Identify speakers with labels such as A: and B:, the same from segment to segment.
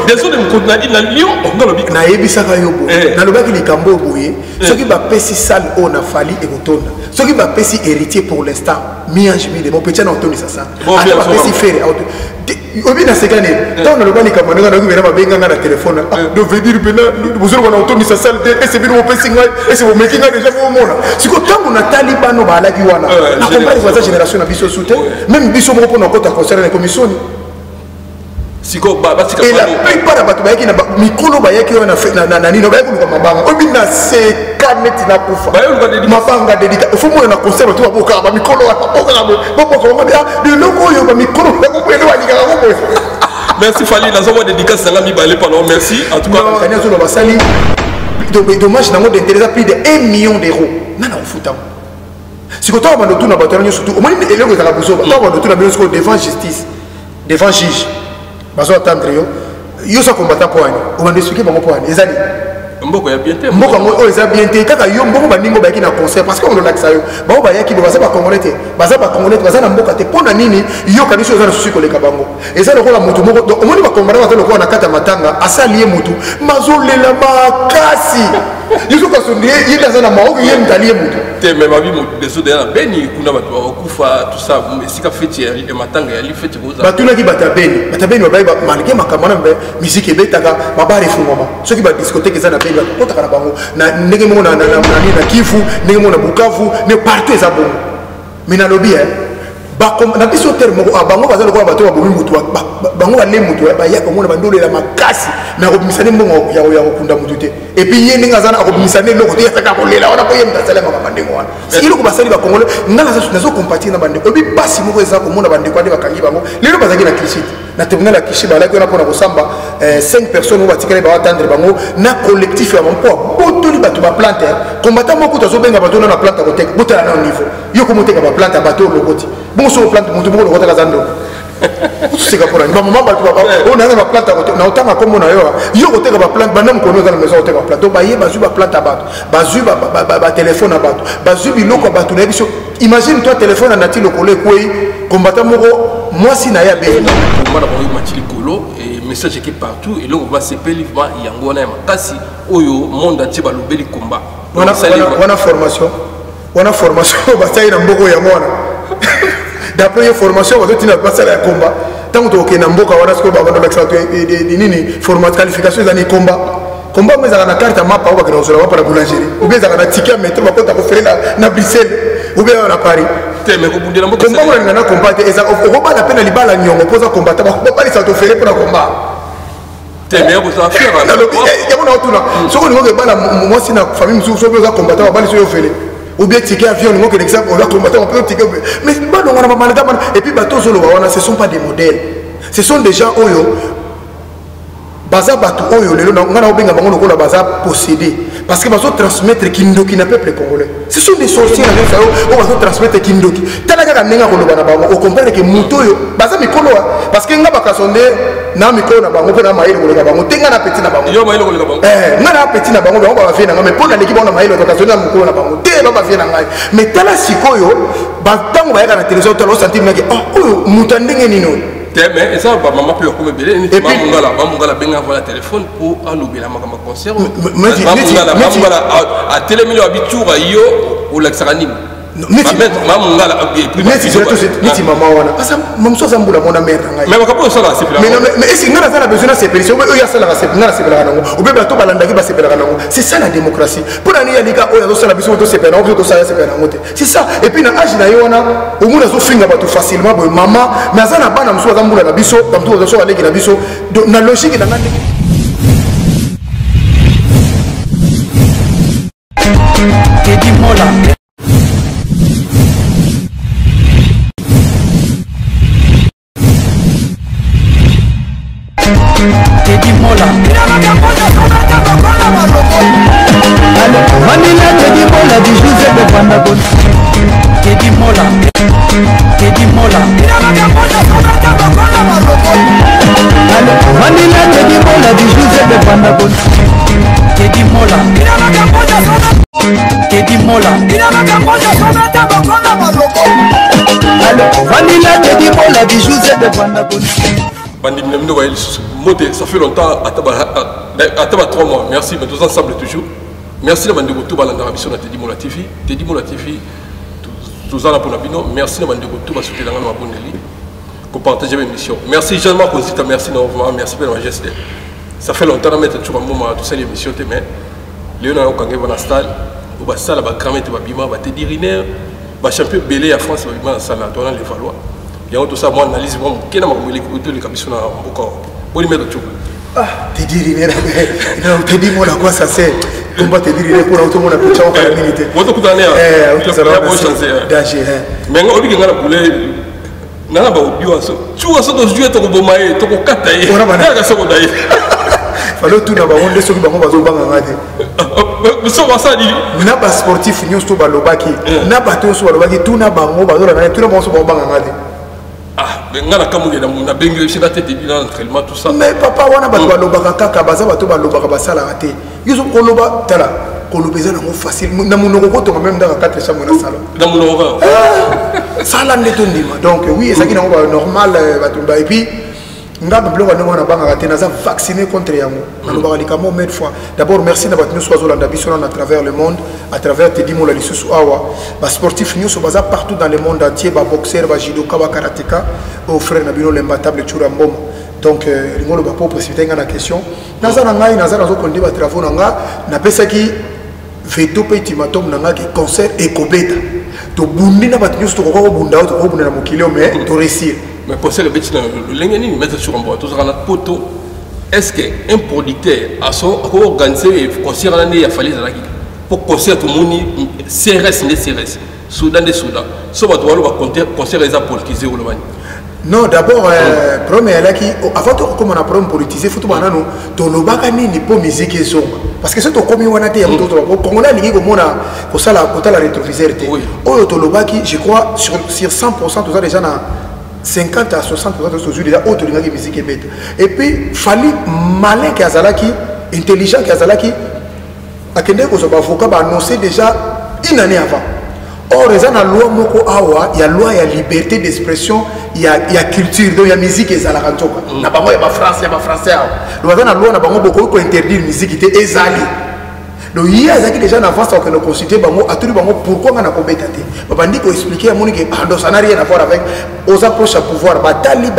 A: désolé na Lyon on a
B: na yebisaka yobo na lobaki likambo boye soki ba pesi salle on a fali et kotonda soki ba pesi héritier pour l'instant miange mi de mon petit na otoni ça ba pesi faire obi na sekane tant na lobani kamana na ngibera babenga na téléphone de venir bena vous allez on otoni ça salle et c'est bien mon pesi ngai et c'est mon making déjà vous mona siko tango na talibano ba alaki wana na compare kwa génération na biso soute même biso mo pona kota concert na commission
A: siko ba tika
B: et la plupart de bato bayaki na mikolo bayaki na nani no bayaki ko mabanga obi na se kaneti na kufa mabanga dedika faut mo na concert to boka ba mikolo wa boka na boka ko de loko yo ba mikolo ko pele wa dika ko
A: merci Fali na zomo dédicace na mi balé pendant merci en tout cas
B: kanya zo ba sali dommage na mo d'intérêt plus de 1 million d'euros nana on futa siko to ba ndotuna bato nyo surtout au moins eleko za kabuso to ba ndotuna bien siko devant justice devant juge bazo attendre yo so combattant poani on va expliquer bango poani ezali
A: mboko ya bien te
B: mboko ngo eza bien te kaka yo mboko baningo ba na concert parce que on l'a ça yo ba ba yaki ba ba congolais te baza na mboka te pona nini yo kaniso za susu koleka bango eza lokola mutu moko donc omoni ba combattant ba lokola na kata matanga asalié mutu mazolela makasi yuko kasondie il a na maoko yem talie mutu
A: te mais ma vie des autres na beni kuna bato okufa tout ça sika feti et matanga ya li feti koza
B: batuna ki batabeni ba malgré makamana mbe musique ebetaka babare fungoma soki ba discothèque za na benga kota kana bango na ndenge mo na Kivu ndenge mo na Bukavu ne partout eza bongo mina lobby ba na biso terme ko abango bazalo ko bato ba bomi mutu bango ba le mutu ba ya ko mona bandolo la makasi na ko misane mbongo ya kunda mutu te et puis yé ninga zana ko misane loko te saka ko lela wana ko yem tasala ma bandengo wana silo ko basali ba kongole ngala nazo compatir na bande obi basi moko eza ko mona bande kwa de bakangi bango lelo bazaki na Kishiti na terminal la Kishi ba la ko na pona ko samba 5 personnes ba tikale ba attendre bango na collectif ya bango botoli bato ba plante combattant moko tazo benga bato na plante ko tek botala na niveau yo ko moteka ba plante bato lokoti bon sur plante mutu moko lokota kazando c'est ka pona ba mama bato ba on a ba plante ko na otanga comme na yo ko teka ba plante banam ko no za na maison oteka ba plante ba ye bazu ba plante bato bazu ba téléphone bato bazu biloko bato na biso imagine toi téléphone na tilo kolé kwei combattant moko moi si na ya be
A: on va avoir matili kolo et message qui partout et là on va s'appeler va yango na makasi oyo monde atiba lobeli combat
B: wana formation bataille na mboko ya mwana d'après une formation on doit passer la combat tant que tu es na mboka wana ce que ba bando l'excellent nini format qualification za ni combat mais ça na carte map au bakira osala para boulangerie ou bien ça na ticket métro ba kota ko faire na Bruxelles ou bien na Paris
A: teme ko bundela mboka
B: combat na combat et ça on va la peine libala nyongo poza combattant ba pas ça te faire pour la combat
A: teme ko ça faire
B: ya mona otuna soko ni ko bala moi si na famille musu so beza combattant ba bali so yo fele ou bien ticket avion ngo que l'exemple on va combattre on peut ticket mais ba non on va malata et puis bateau solo wana ce sont pas des modèles ce sont des gens oyo baza bato oyo lelo ngana obenga bango lokola baza possédé parce que bazo transmettre kindoki na peuple congolais ce sont des sorciers na ça on bazo transmettre kindoki tala kaka nenga ko lobana bango o comprendre que muto yo baza mikolo parce que ngaba kasonde na mikolo na bango pona maïlo ko leka bango tenga na petit na bango
A: yo maïlo ko leka bango
B: ngana petit na bango bango ba fina mais pona leki bango na maïlo to kasonde na mikolo na bango te ba fina ngai mais tala sikoyo ba tango ba yaka na télévision to lo sentir ngaki oh muto ndenge nino
A: mais ça va maman peut comme belé ni mangala benga voilà téléphone pour alobela makama concert mangala a télémilo habitoura yo ou l'axarani mangala
B: niti mama wana asa mamso zambula mona mère ngai
A: mais makapo ça là c'est
B: mais est-ce que ngana ça la besoin de séparation ou ya ça la ngana sepela kanango ou be bato balanda ki ba sepela kanango c'est ça la démocratie pour ani ya lika oya zo sala biso to sepela on to sala sepela ngote c'est ça et puis na âge na yo wana au moins zo finga bato facilement boy mama mais ça na bana mso zambula na biso bato zo so aleki na biso na logique na ngande
C: Teddy Mola Teddy Mola Vanilla Teddy Mola du José de Pandagon Teddy Mola Teddy Mola Vanilla Teddy Mola du José de Pandagon Teddy Mola Teddy Mola Vanilla Teddy Mola du José de Pandagon
A: Ça fait longtemps, à 3 mois. Merci, mais tous ensemble toujours. Merci de Bandego Touba dans la mission de Teddy Mola TV. Teddy Mola TV, tous en pour Nabino. Merci de Bandego Touba sur le canal Maboneli. Pour partager l'émission. Merci Jean-Marc Cosita, merci Norma, merci pour la geste. Ça fait longtemps que je suis en tout ça l'émission, mais Léonard Okangé va installer. On va installer la grammaire, on va te dire une champion belé à France, on va installer dans les Valois. Il y a tout ça, moi, analyse, moi, qui est dans les commissions à Boko. On y met tout.
B: Ah, te dire, te dis moi, quoi ça c'est? Comment te dire pour tout le monde a pu changer la minute?
A: Moi, tout l'année,
B: ça va changer. Danger,
A: mais on dit qu'on a boulé. Nana ba obio aso. Tu as ça dans Dieu to bomaye, to ko kataye. On a ga so ko dai.
B: Falo tu na ba wonde so ba ba zo banga ngade.
A: So ba sa di.
B: Na ba sportif nyos to ba lobaki. Na ba to so ba lobaki tu na ba ngo ba zo na tu na ba so ba banga ngade. Ah, mais ngana kamuge na bengi ci la tête de bilan entraînement tout ça. Mais papa wana ba to lobaka kaka ba za ba to ba lobaka ba sala raté. Yuso ko loba tala. Ko lobeza na mo facile. Na monoko ko to même dans 4 chambres na salon. Na monoko. Ça l'a ndima. Donc oui, ça qui est normal et puis nga blo wa ndona banga katena za vacciné contre yango. Na loba likamo mille fois. D'abord merci na batnu soizo landa biso à travers le monde, à travers Teddy Mola lisusu awa. Ba sportif nyoso baza partout dans le monde entier, ba boxeur, ba judoka, ba karateka, au frère na bino l'imbattable Churamboma. Donc ngolo ba po précipiter nga na question. Naza na ngai naza nazo konde ba travaux na nga na pesa ki veto pe ultimatum na nga ki concert ekobeta. To bundi na batnu to ko bunda to ko bunda na mokilio mais to réussir. Mais pour ça le petit le lengeni ni mettre sur un bois tout ça na poto. Est-ce que un producteur a son organiser concert l'année il a fallu ça pour concert tout monde CRS ne CRS Soudan de Soudan. So ba doit le concert les politiser ou le mani. Non, d'abord, premier là qui avant de comment on a problème politisé, faut tout banano, ton lobaka ni pour musique et son. Parce que c'est au commun on a été quand on a lié comme on a pour ça la rétroviseur. Oh, ton lobaki, je crois sur 100% tout ça déjà na 50 à 60% de ce jeu déjà autre de musique et bête. Et puis fallait malin qui azalaki, intelligent qui azalaki, à kende ko ba avocat ba annoncer déjà une année avant. Or, il y a la loi moko awa, il y a la loi, il y a liberté d'expression, il y a culture, il y a musique et ça la rantoka. Na bango il y a français, il y a français. Donc la loi na bango beaucoup ko interdire musique était ezali. Donc il y a déjà en avance que nos consulter bango a tout bango pourquoi on a kobeta te. Ba bandi ko expliquer à moni que ça n'a rien à voir avec aux approches à pouvoir batali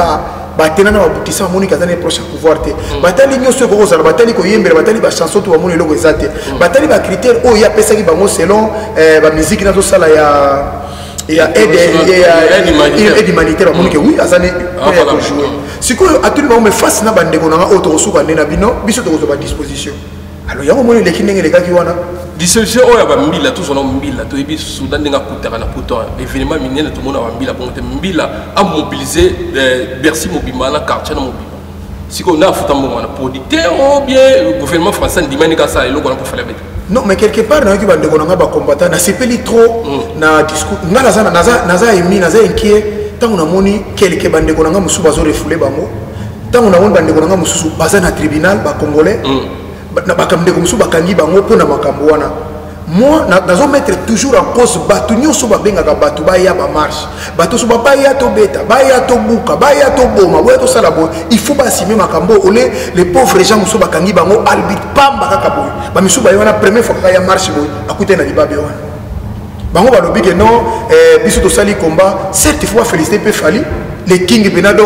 B: batena na babutisa moni kazana proche à pouvoir te batali nyoso ko za batali ko yembere batali ba chanson to moni loko ezate batali ba critère o ya pesa ki bango selon ba musique na to sala ya aide humanitaire moni ke oui azane pour jouer siko atuli ba me face na bande ko na auto suka ndena bino biso to ko ba disposition alors yango moni lekine ngele kaki wana dissolution oya ba mbila tout son mbila to ebi Soudan nga kutaka na poto événement minene tout monde ba mbila pour mbila a mobiliser Bercy Mobima na quartier na Mobima siko na futa mo na producteur ou bien le gouvernement français ndimani ka ça eloko na pour faire bête non mais quelque part na ki bande ko nga ba combattant na sepeli trop na discours nga naza emi naza inquiet tant on a moni quelque bande ko nga musu bazo refouler bango tant on a moni bande ko nga musu baza na tribunal ba congolais na bakamde comme ça bakangi bango pona makambo wana moi nazo mettre toujours en cause batu nyoso babenga ka batu ba ya ba marche batu so ba ya to beta ba ya to buka ba ya to boma ba to sala bo il faut ba simer makambo ole les pauvres gens so bakangi bango albit pamba kaka boy ba misu ba wana première fois ka ya marche boy akute na libabe wana bango ba lobi que non biso to sali combat certes il faut féliciter pe fali les King Benado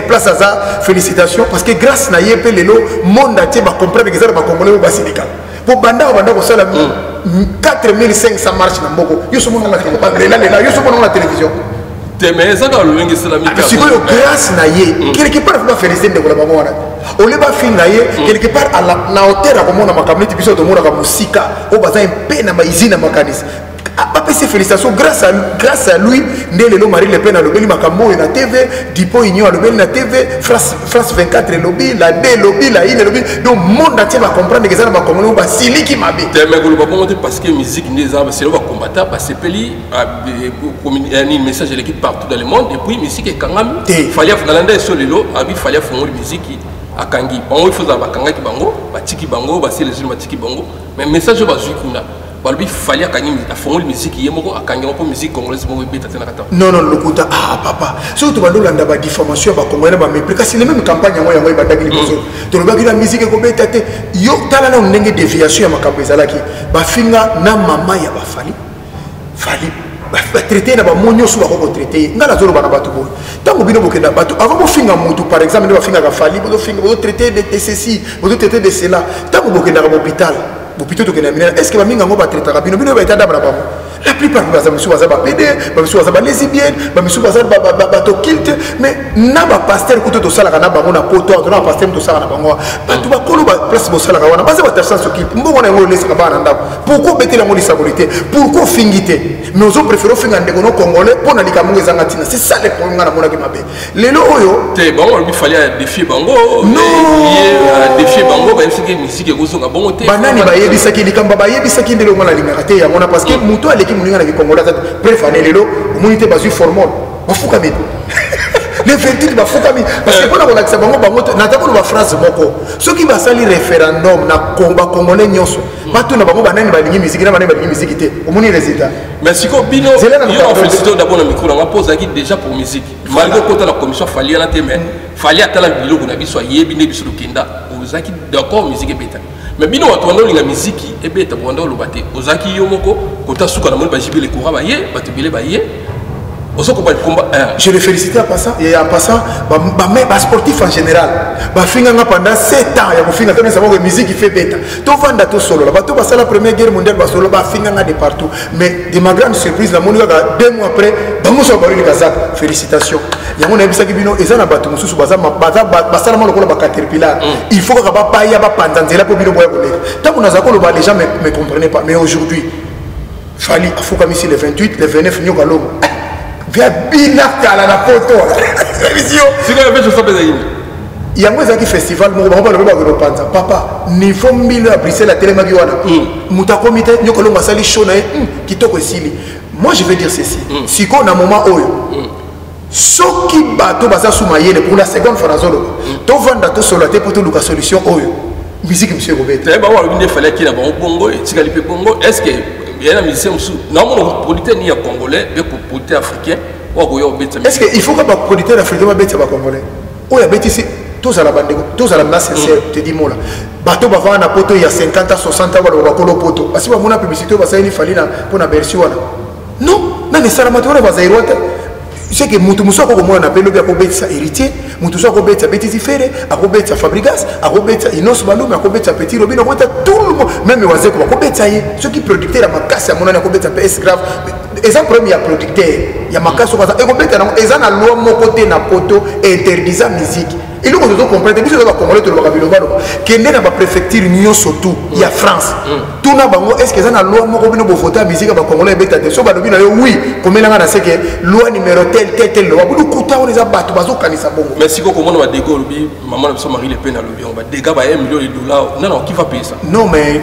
B: place à ça félicitations parce que grâce na yepé lelo monde entier va comprendre que ça va congolais ba syndicat pour banda ko sala 4500 marches na mboko yo so mona la yo so mona la télévision mais ça dans le lingue islamique si ko grâce na ye quelque part va féliciter de la bango wana on le ba fin na ye quelque part à la na hauteur comme on a makamiti biso to mona ka musika o baza un na ba izina makanisi Papa ses félicitations grâce à lui Ndélé Marie Le Pen a lobby makambo na TV Dipo Union a lobby na TV France 24 lobby la D lobby la I lobby donc monde entier va comprendre que ça va comme ba siliki mabe mais ko ba monter parce que musique des arbres c'est le va combattre parce que peli un message de l'équipe partout dans le monde et puis musique est kangam fallait Finlandais solilo abi fallait fondre musique à Kangi on il faut ba kangaki bango ba tiki bango ba c'est les ba tiki bango mais message ba zukuna
A: balobi fallait akangi afongoli musique ye moko akangi moko musique congolaise moko ebeta tena kata
B: non lokuta papa surtout bandolanda ba diffamation ba congolais ba mépris kasi les mêmes campagnes yango ebandaki liboso tolobaki la musique ekobeta te yo tala na ndenge déviation ya makambo ezalaki bafinga na mama ya bafali traité na bamonyo so bako traité ngala zolo bana bato boy tango bino bokenda bato avant bofinga mutu par exemple ba finga ka fali bodo finga bodo traité de ceci bodo traité de cela tango bokenda ka hôpital bopito tokenda mina est-ce que ba minga ngo ba traité ka bino ba etada bana bango la plupart baza misu baza ba PD ba misu baza ba lesbienne ba misu baza ba to kilt mais na ba pasteur kuto to sala kana bango na poto na pasteur to sala na bango bato ba kolo ba place bo sala kana baza ba tersa so kilt mbongo na ngo lesa ba na ndako pourquoi bete la ngo disabilité pourquoi fingité mais aux autres préférons finga ndeko no congolais pour na likamunga zanga tina c'est ça le problème na mona ki mabe lelo oyo
A: te bango il fallait défier bango non défier bango ba yebisaki musique ekozonga bongo te
B: banani ba yebisaki likamba ba yebisaki ndelo ngala lingaka te ya mona parce que muto aleki muninga na Congolais bref année lelo communauté basui formol bafuka bitu les vertus bafuka bitu parce que pour la relaxer bango natako ba phrase moko ceux qui va sali référendum na combat congolais nyonso bato na bango banani balingi musique na banani balingi musique te omoni résultat
A: mais siko bino yo en félicité d'abord na micro na posa qui déjà pour musique malgré côté la commission fallait na te mais fallait atala biloko na biso yebi ne biso kenda ozaki d'accord musique beta mais bino watu wando linga miziki ebeta wando lobate ozaki yo moko kota suka na moni ba jibile courant ba ye ba tebele ba ye osoko ba combat
B: je le félicite en passant ba sportif en général ba finga nga pendant 7 ans ya ko finga tone sa moko musique fait beta to vanda to solo ba to ba la première guerre mondiale ba solo ba finga nga de partout mais de ma grande surprise la moni ga 2 mois après ba muso ba ri kazak félicitations yango na bisaki bino ezana bato mususu baza basala malo kola ba caterpillar il faut que ba paya ba pandanzela po bino boya koleka tant na zakolo ba les gens me comprenaient pas mais aujourd'hui fali afuka misi le 28 le 29 nyoka lomo via bina kala na poto vision
A: siko ya beso sabe zaini
B: yango ezaki festival moko ba ba ba panza papa niveau 1000 à Bruxelles à Télémagi wana muta comité nyoka lomo asali show na kitoko esili moi je vais dire ceci siko na moment oyo soki bato baza sumayele pour la seconde fois nazolo to vanda to solo te pour to luka solution oyo musique monsieur Robert
A: ba wa binde fallait qu'il a bon bongo tikali pe bongo est-ce que il y a un musicien non mon producteur ni congolais mais pour producteur africain wa ko yo beta
B: est-ce que il faut que ba producteur africain ba beta ba congolais o ya beti si tous à la bande tous à la masse sincère te dis mola bato ba va na poto il y a 50 ans 60 ans ba ko poto parce que ba mona publicité ba sa ni fali na pour na bersi wana non na ne sala matoro ba zairota c'est que mutu muso ko mona pelo bia ko betisa héritier mutu so ko betisa betisi fere ako betisa fabrigas ako betisa inos balum ako betisa petit robino ko ta tout le monde même waze ko betisa ye ceux qui producteur ya makasi ya mona ko betisa PS grave exemple premier producteur ya makasi ko za ko betisa na ezana loi moko te na poto interdisant musique et nous on doit comprendre que les Congolais tout le monde que na ba préfecture union surtout il y a France tout na bango est-ce que ça na loi moko bino bo voter musique ba Congolais beta te so ba lobi na yo oui comme na na c'est que loi numéro tel loi bu kuta on les abattu bazo kanisa bongo
A: mais si ko comment va dégo lobi maman na so Marie Le Pen lobi on va déga ba 1 million de dollars non qui va payer ça
B: non mais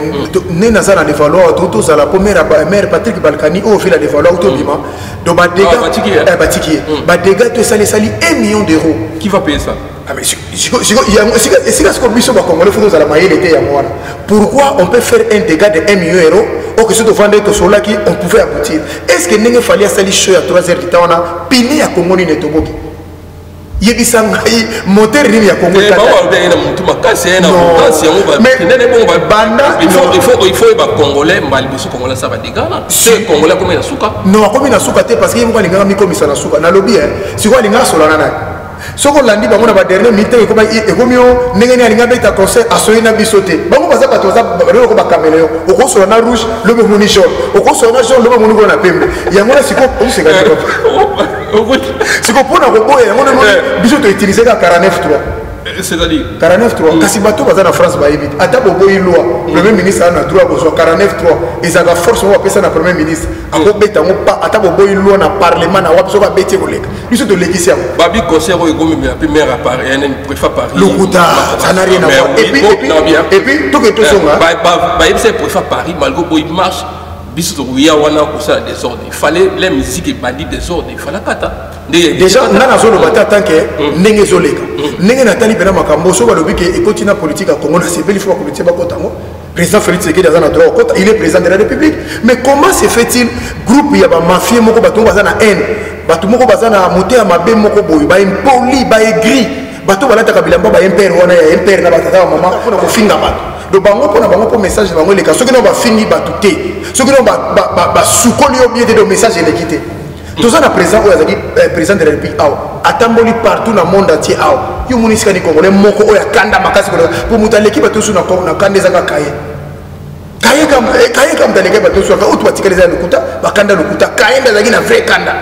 B: né na ça na de valoir tout ça la première mère Patrick Balkany au fil de valoir tout bima donc ba déga ba déga to sali 1 million d'euros
A: qui va payer ça.
B: Ah mais pourquoi on peut faire un dégât de 1 million d'euros ou que ce soit vendre tout cela qui on pouvait aboutir. Est-ce que n'engé fallait salir chaud à 3 heures du temps on a piné à Congo ni netoboki. Yebisa ngai moteur ni ya Congo
A: ta. Il faut ba congolais mbali biso congolais ça va dégana. C'est congolais comme na suka.
B: Non comme na suka te parce que yemo linga mi komisa na suka na lobby si quoi linga solana na. Soko landi bango na ba dernier meeting ko ba ekomio ndenge alinga beta conseil asoyina bisote bango baza bato baza ko ba caméléon oko so na rouge lobe moni jaune oko so na jaune lobe moni ko na pembe yango na siko o se gadi siko pona ko boya yango na bisote utiliser ka 49.3
A: c'est-à-dire
B: 49.3 kasi bato baza na France ba évite ata bobo ilwa premier ministre na droit ko 49.3 ezaka force wa pesa na premier ministre ako beta ngo pa ata bobo ilwa na parlement na wa so ba beti ko leka biso to lekisi ya
A: babi conseil o ego même la maire à Paris un préfet Paris
B: lokuta ça n'a rien à voir et puis to que to songa
A: ba c'est préfet Paris malgré boy marche biso to ya wana ko ça désordre il fallait les musiques et bandit désordre il fallait kata
B: déjà on a na zone bata tant que ndenge zoleka ndenge natali bena makambo so balobi ke ekoti na politique à Congo na sebeli faut politique ba kotango président Félix Tshisekedi azana droit kota il est président de la République mais comment se fait-il groupe ya ba mafia moko bato bazana haine bato moko bazana moté ya mabe moko boyo ba impoli ba aigri bato balata kabila mba ba impère wana ya impère na batata mama pona ko finga bato do bango pona bango po message bango leka soki no ba fingi bato te soki no ba sukoli yo bien de message le quitter tout ça na président oyo azaki président de la République aw atamboli partout na monde entier aw yo munisika ni congolais moko oyo kanda makasi pour muta l'équipe bato su na kanda ezaka kaye kam daleke bato su ka oto batikali za lokuta bakanda lokuta kaye ndazaki na vrai kanda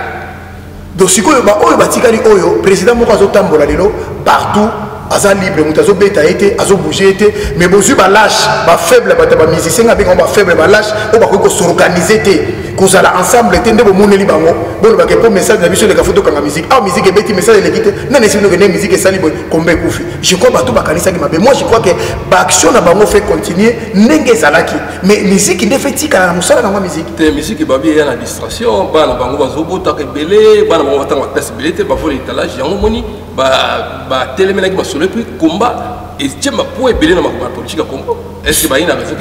B: donc sikoyo ba oyo batikali oyo président moko azotambola lelo partout aza libre muta zo beta été azo bouger été mais bozu ba lâche ba faible ba musicien avec on ba faible ba lâche o ba ko s'organiser té kozala ensemble té ndebo moneli bango bon ba ke pour message na biso les photo kanga musique ah musique et beti message les quitter non essayer que musique et sali kombe kufi je crois ba to ba kanisa ki mabe moi je crois que ba action na bango fait continuer ndenge zalaki mais musique ne fait tika na musala na musique
A: té musique ba bien na distraction ba na bango bazo bota ke belé ba na bango tanga possibilité ba voler étalage yango moni ba téléménage ba solo puis combat et tiens ma pour belé na ma politique combat est-ce que ba ina raison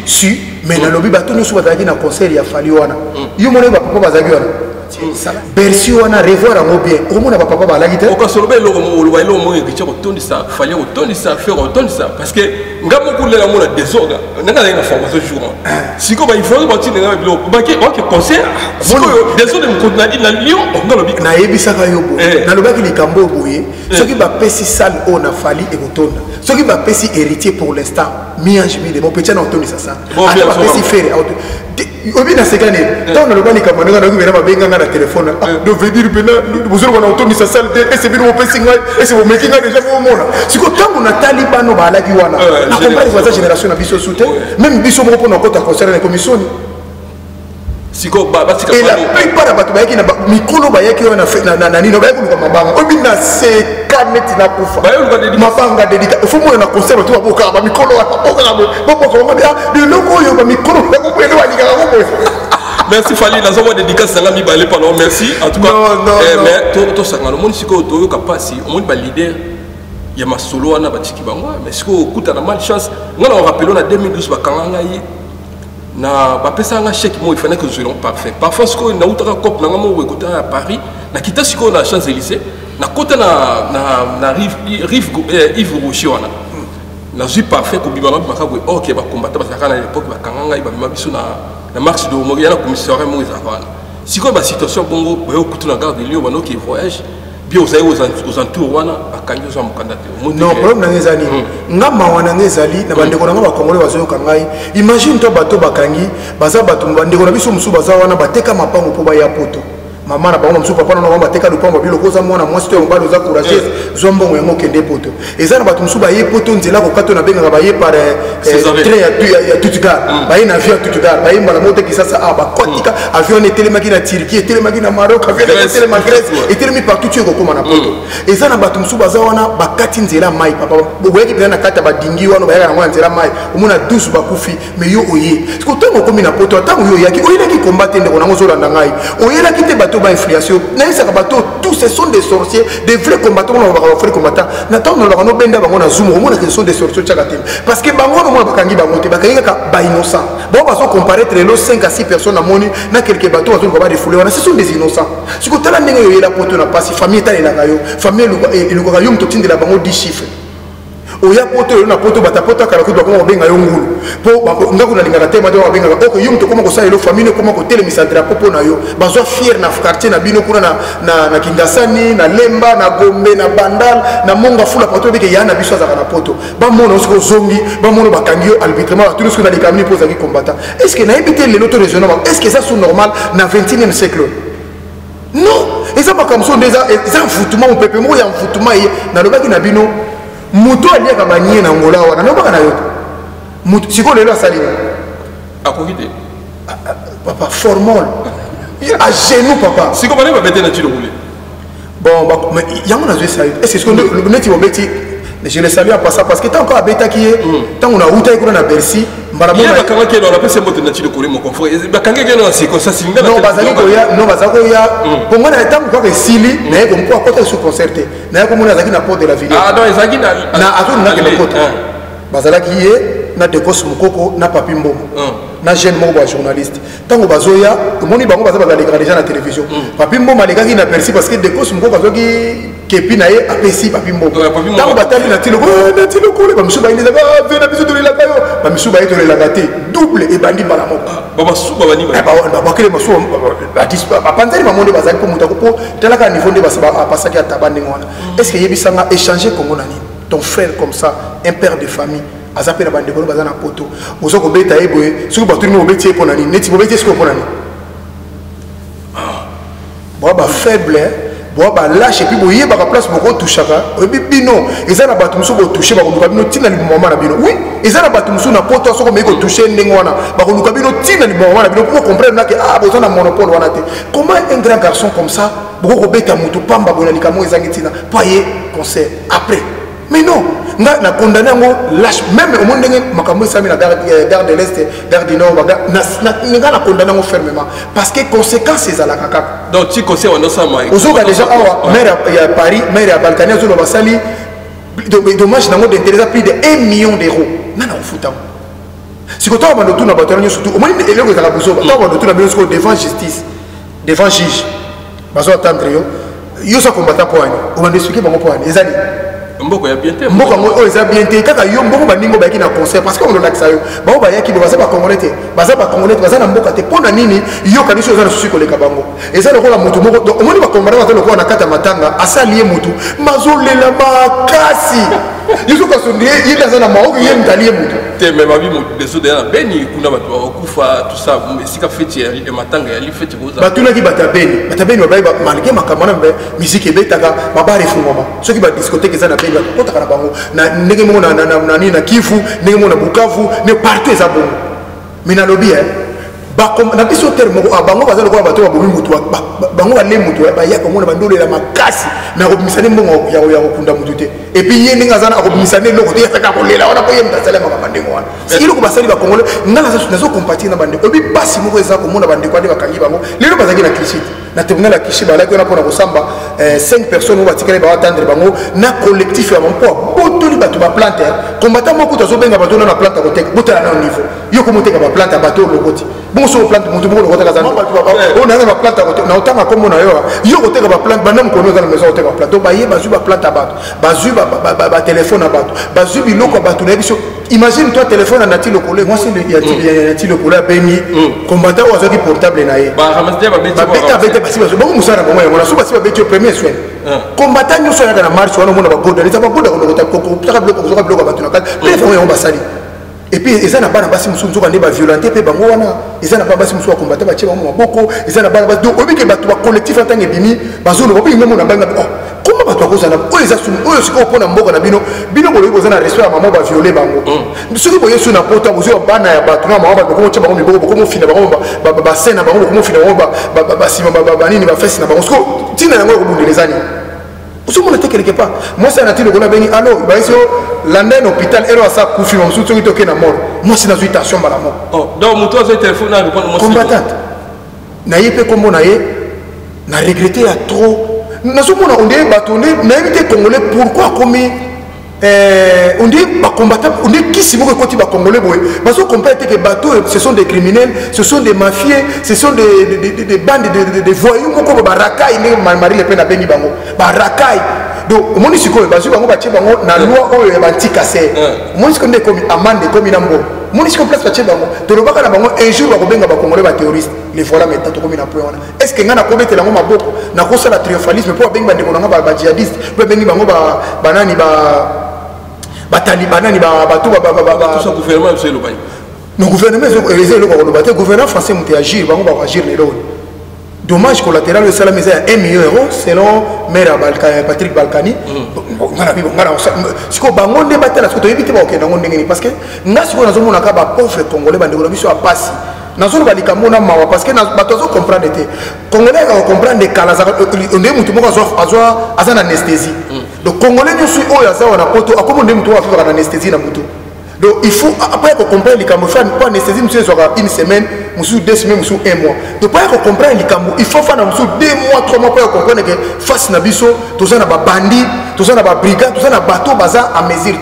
B: si mais na lobby bato no suba zaki na conseil ya fali wana yo mona ba papa bazaki wana bersi wana revoir en bien au mona ba papa ba laki te
A: o ka solo be lo mo lo ba lo mo ngi tshoko tondi sa fali o tondi sa faire o tondi sa parce que ngamo ko lela mona désordre nanga na formation jour siko ba il faut ba tine na bilo ba ke o ke conseil siko désordre mo ko na Lyon on lobby
B: na yebisaka yo bo na lobaki likambo boye soki ba pesi salle o na fali e kotonda soki ba pesi héritier pour l'instant mianjimi de mon petit na otondi sa ça ala ba pesi faire obi na sekane tant na lobani ka mananga na kubera ba benga na téléphone do veut dire bena bozoro na otondi sa salle de ese bino pesi ngai ese bo making déjà bo mona siko tangu na talibano ba alaki wana na compare kwa génération na biso soute même biso mo pona kota concernant la commission
A: siko ba batika
B: et la plupart de bato bayaki na mikolo bayaki na na nino bayaki ko mabanga obi na se kaneti na kufa mabanga dedika faut mo na concert bato ba boka ba mikolo wa boka ba boka ba de loko yo ba mikolo ba ko ele wa dika ko
A: merci Fali na zomo dédicace sanga mi balé pardon merci en tout cas mais to sanga le monde siko to yo kapasi au monde ba leader ya masolo wana batiki bango mais siko kuta na malchance ngana on rappelons na 2012 ba kanga yi na ba pesa nga chèque moi il fallait que je sois parfait parfois ce qu'on a outra cop na ngamo écouter à Paris na kita siko na Champs-Élysées na côté na rive Yves Rocher wana na suis parfait ko bibana makabwe OK ba combattre ba sakana à l'époque ba kanga ba biso na marche de mo ya na commissariat mo ezakana siko ba situation bongo ba yo kutu na gare de Lyon bano qui voyage bien aux entours wana bakangi zo mukandate
B: non problème na ngezali ngama wana ngezali na bandeko na ba kongole bazo kangai imagine to bato bakangi baza bato bandeko na biso musu baza wana bateka mapango po ba ya poto mama na bango musu papa na ngoma bateka lupango biloko za mwana mwasi to mbalo za courageuse zombo ngo kende poto ezana bato musu ba ye poto nzela ko kato na benga ba ye par train ya Tutugar ba ye na avion Tutugar ba ye mbala moto ki sasa ba kotika avion etelemaki na Turquie etelemaki na Maroc avion etelemaki Grèce etelemi partout tu ko koma na poto ezana bato musu baza wana bakati nzela mai papa boyeki pena na kata ba dingi wana ba ya ngwa nzela mai omona 12 bakufi mais yo oye ko tango komi na poto tango yo yaki oyelaki combattre ndeko na ngozo landa ngai oyelaki te bato ba influence na ça bato tous ce sont des sorciers des vrais combattants on va faire combattants n'attend on va no benda bango na zoom on que ce sont des sorciers chakatim parce que bango no bakangi bango te bakangi ka ba innocent bon va comparer entre les 5 à 6 personnes à moni na quelques bateaux on va défouler on ce sont des innocents si ko tala ndenge yo la poto na passe famille tala na kayo famille le ko yo mtotinde la bango 10 chiffres oya poto na poto batapota kala ko ko benga yo ngulu po ngaku na lingana tema to benga ko yo mto koma ko sa elo famille koma ko telemisa drapeau po na yo bazo fier na quartier na bino kuna na Kingasani na Lemba na Gombe na Bandal na Monga fula poto beke yana biso za na poto ba mona ko zongi ba mona bakangi yo arbitrement tout ce que na likamni poza ki combattant est-ce que na éviter les loto raisonnement est-ce que ça sont normal na 21e siècle non et ça pas comme ça déjà ça foutement on peut mo ya foutement na lobaki na bino muto aliaka banyie na ngola wana nobaka na yo muto siko lelo asali
A: akokite
B: papa formol à genoux papa
A: siko bane ba bete na tilo roulé
B: bon mais yango na zo ça est-ce que le neti obeti je le salue en passant parce que tant qu'on a bêta qui est, tant on a route avec on a Bercy,
A: il y a quand qui est dans la PC moto nature de mon confort. Quand quelqu'un c'est comme ça, c'est une
B: non, bazali koya, non bazakoya. Pour moi, dans le temps quoi que Sili, mais comme quoi côté sous concerté, mais comme on a zaki na porte de la ville.
A: Ah non, zaki na
B: ato na que côté. Bazala qui est na de cos mukoko na papi mbombo. Na jeune moko journaliste. Tant que bazoya, moni bango bazaba balégra déjà na télévision. Papi mbombo aléga qui na Bercy parce que de cos mukoko bazoki kepi na ye apesi papi mbombo. Tant que batali na tilo kole ba misuba indi ba vena biso de la kayo. Ba misuba ito la gâté double et bandi bala moko.
A: Ba masuba bani ba.
B: Ba kele masuba ba dispa ba panzeli ba monde bazali ko mutako po tala ka niveau de basaba pasaki atabandi ngona. Est-ce que yebisanga échanger comme nani? Ton frère comme ça, un père de famille. Azapé na bande ko bazana poto. Ozo ko beta eboye, soki ba tuni mo beti pour nani? Neti mo beti ce ko pour nani? Bo ba faible, bo ba lâche puis bo yeba ka place boko touchaka. Obi bino, ezana batu muso bo toucher ba ko bino tina li moment na bino. Oui, ezana batu muso na poto soko me ko toucher ndenge wana. Ba ko bino tina li moment na bino pour comprendre que ah bozana monopole wana te. Comment un grand garçon comme ça, boko ko beta mutu pamba bona likamo ezangi tina. Paye concert après. Mais non, on a condamné lâche même au monde makambo sami la gare de l'Est, gare du Nord, on a condamné fermement parce que conséquences c'est à la caca.
A: Donc tu conseilles on ça moi.
B: Aujourd'hui déjà maire à Paris, maire à Balkany zo ba sali dommage nango d'intérêt plus de 1 million d'euros. Nana on fout. Si ko to ba ndo na bato surtout au moins eloko za kabuso ba to ba ndo na biso devant justice, devant juge. Bazo attendre yo ça combattant pour ani. On va expliquer bango pour ani. Ezali
A: mboko ya bien te
B: mboko ngo eza bien te kaka yo mboko baningo ba na concert parce que on l'a yo ba ba yaki ba ba congolais te baza ba congolais baza na mboka te pona nini yo kaniso eza na susi koleka bango eza lokola mutu moko donc omoni ba congolais baza lokola na kata matanga asali mutu mazolela makasi yuko kasondie yenda za na maoko yenda liye mutu
A: te mais babi mutu deso de na beni kuna batu okufa tout ça sika feti ya matanga ya li feti koza
B: batuna ki batabeni ba malgré makamana mbe musique ebetaka mabare fungoma soki ba discothèque eza na kota kana bango na ndenge mo na Kivu ndenge mo na Bukavu ne partout eza bongo mina lobi ba na biso terme ko bango bazalo ko bato ba bomi mutu bango ba le mutu ba ya ko mona bandolo la makasi na ko misane mbongo ya kunda mutu te et puis yé ninga zana ko misane loko te saka ko lela wana ko yemta salama ka bandengo wana sikilo ko basali ba kongole ngala nazo compatir na bande obi basi moko eza ko mona bande kwa de bakangi bango lelo bazaki na Kishi na tribunal ya Kishi ba la ko na pona ko samba 5 personnes ba tikale ba attendre bango na collectif ya bango botoli bato ba plante combattant moko tazo benga bato na plante ko tek botala na niveau yo ko moteka ba plante bato lokoti bon so plante mutu moko lokota kazana on a ba plante ko na otanga ko mona yo ko teka ba plante banam ko no za na maison oteka ba plante ba ye bazu ba plante bato bazu ba téléphone à bato bazu biloko bato na biso imagine toi téléphone na ti lokole moi c'est ya ti lokole a beni combattant wa zaki portable na ye
A: ba ramasse ba
B: bete basi bazo bon musara bon ya so basi ba beti premier soin combattant nyo so ya na marche wana mona ba goda les ba goda ko ta ko ta bloco bato na kati mais on basali et puis ils ont pas basi musu nzoka ndeba violenter pe bango wana ils ont pas basi musu combattre ba tcheba mo boko ils ont pas basi donc obi ke bato ba collectif en tant que bimi bazolo obi même na banga comment bato ko zana o eza sunu o siko pona mboka na bino ko lobi kozana respect ya maman ba violer bango soki boye suna pota bozo bana ya bato na maman ba ko tcheba bango miboko ko mo fina bango ba sena bango ko mo fina bango ba sima ba nini ba fesse na bango siko tina yango ko bundelezani vous avez quelque part. Moi, c'est un article qu'on a béni. Alors, l'année hôpital, elle a sa couffée. On se dit que la mort. Moi, c'est une situation à la mort.
A: Donc, toi, c'est un téléphone.
B: Combattante. Naïe peut comme on a regretté à trop. Nous avons dit naïe congolais. Pourquoi comme on dit combattant, on dit qui si vous côté congolais parce qu'on comprend que bateaux ce sont des criminels, ce sont des mafieux, ce sont des bandes de voyous comme barakai Marie Le Pen a béni bango barakai donc mon isiko bazu bango batie bango na loi oyo ya bantikase mon isiko ndé comme amande comme nambo mon isiko place batie bango to le baka na bango un jour ba ko benga ba congolais ba terroriste les voilà maintenant to comme na point wana est-ce que ngana ko betela ngo maboko na ko sala triomphalisme pour benga ndeko nga ba djihadiste pour benga bango ba nani ba talibana ni ba bato
A: tout ça gouvernement c'est le bail
B: le gouvernement c'est le gouvernement français monte agir bango ba agir les lois dommage collatéral le salaire est 1 million d'euros selon maire Patrick Balkany ngana bi ngana siko bango nde batala siko to yebite ba okenda ngo ndengeni parce que nga siko nazo mona ka ba pauvre congolais bandeko na biso a passi nazo ba likamona mawa parce que bato zo comprendre te congolais ka comprendre kala za on est mutu moko azwa azana anesthésie donc congolais nous suis oya ça on a poto a comment ndem to va faire anesthésie na moto donc il faut après qu'on comprenne les cambo faire pas anesthésie monsieur sur une semaine monsieur 2 semaines monsieur 1 mois donc pas qu'on comprenne les cambo il faut faire monsieur 2 mois 3 mois pour comprendre que face na biso tout ça na ba bandit tout ça na ba brigade tout ça na bateau baza à mesure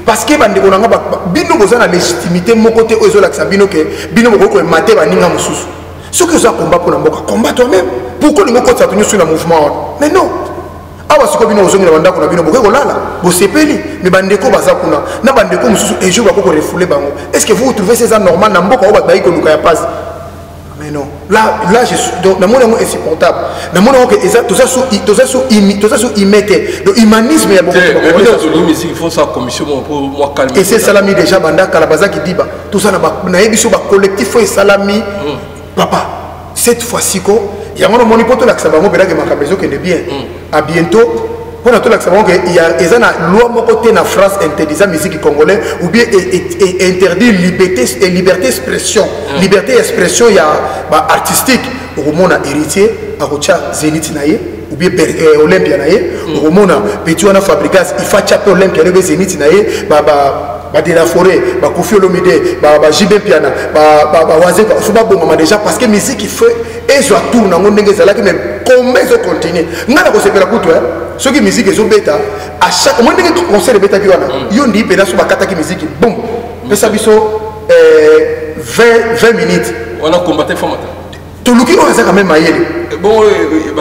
B: parce que bande konanga bino boza na légitimité mon côté ozo la sabino que bino boko mater baninga mususu ce que ça combat pour na mboka combat toi-même pourquoi les côté ça tenir sur le mouvement mais non awa siko bino ozongi na bandako na bino boke kolala bosepeli mais bandeko baza kuna na bandeko mususu et je ba ko refouler bango est-ce que vous trouvez ça normal na mboka oba bayi ko luka ya passe mais non là je suis donc na mona insupportable na mona que tout ça sous imité le humanisme ya beaucoup
A: il faut ça commission pour moi calmer
B: et c'est salami déjà banda kalabaza qui dit tout ça na yebiso ba collectif faut salami papa cette fois-ci ko il y a un moment où la Xabango qui est bien. À bientôt. Pour la Xabango, il y a une loi côté en France interdisant la musique congolaise ou bien interdit liberté d'expression. Liberté d'expression, il y a artistique. Au moment héritier, à Rocha Zénith Naye, ou bien Olympia Naye, au moment Petit Wana Fabrikas, il faut chaper Olympia Zénith Naye, de la forêt, Kofi Olomide, Jibé Piana, Wazé, déjà parce que la musique il fait et je tourne dans mon mais comment ils continuent n'a pas se faire coup ceux qui musique ils ont bêta à chaque moment que concert de bêta qui wana ils dit pédale sur bakata qui musique boum mais ça biso 20 minutes
A: on a combattu formateur
B: tout le qui on a quand même maïel
A: bon